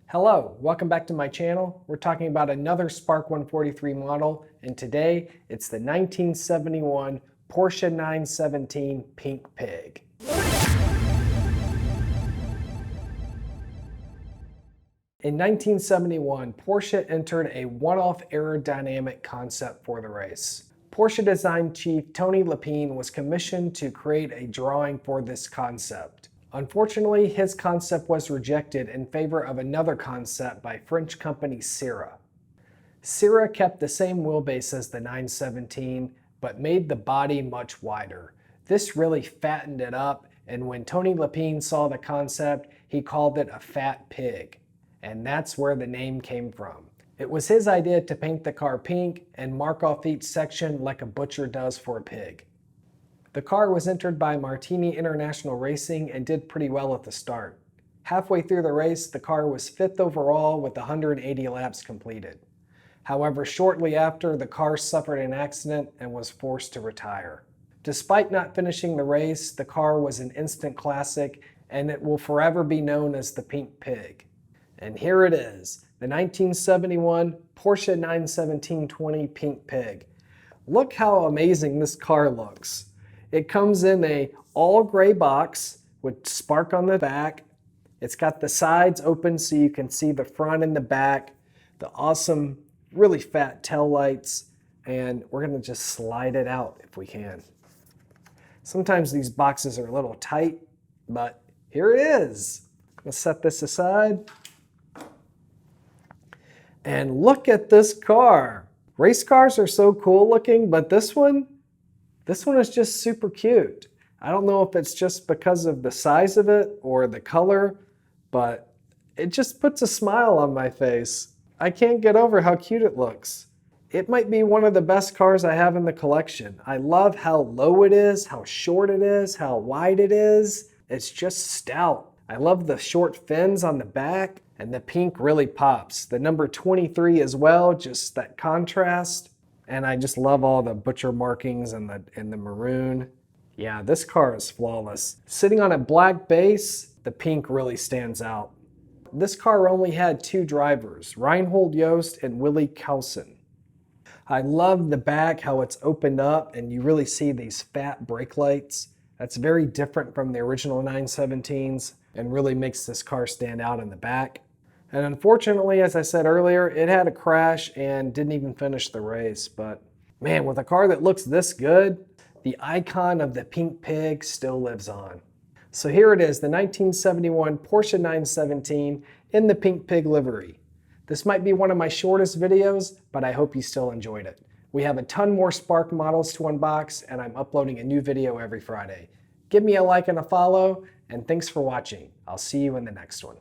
Hello, welcome back to my channel. We're talking about another Spark 143 model, and today it's the 1971 Porsche 917 Pink Pig. In 1971, Porsche entered a one-off aerodynamic concept for the race. Porsche design chief Tony Lapine was commissioned to create a drawing for this concept. Unfortunately, his concept was rejected in favor of another concept by French company Sierra. Sierra kept the same wheelbase as the 917, but made the body much wider. This really fattened it up, and when Tony Lapine saw the concept, he called it a fat pig. And that's where the name came from. It was his idea to paint the car pink and mark off each section like a butcher does for a pig. The car was entered by Martini International Racing and did pretty well at the start. Halfway through the race, the car was 5th overall with 180 laps completed. However, shortly after, the car suffered an accident and was forced to retire. Despite not finishing the race, the car was an instant classic and it will forever be known as the Pink Pig. And here it is, the 1971 Porsche 917-20 Pink Pig. Look how amazing this car looks. It comes in a all gray box with Spark on the back. It's got the sides open so you can see the front and the back, the awesome, really fat tail lights, and we're gonna just slide it out if we can. Sometimes these boxes are a little tight, but here it is. Let's set this aside. And look at this car. Race cars are so cool looking, but this one is just super cute. I don't know if it's just because of the size of it or the color, but it just puts a smile on my face. I can't get over how cute it looks. It might be one of the best cars I have in the collection. I love how low it is, how short it is, how wide it is. It's just stout. I love the short fins on the back, and the pink really pops. The number 23 as well, just that contrast. And I just love all the butcher markings and the maroon. Yeah, this car is flawless. Sitting on a black base, the pink really stands out. This car only had 2 drivers, Reinhold Jost and Willie Kelsen. I love the back, how it's opened up and you really see these fat brake lights. That's very different from the original 917s and really makes this car stand out in the back. And unfortunately, as I said earlier, it had a crash and didn't even finish the race. But man, with a car that looks this good, the icon of the Pink Pig still lives on. So here it is, the 1971 Porsche 917 in the Pink Pig livery. This might be one of my shortest videos, but I hope you still enjoyed it. We have a ton more Spark models to unbox, and I'm uploading a new video every Friday. Give me a like and a follow, and thanks for watching. I'll see you in the next one.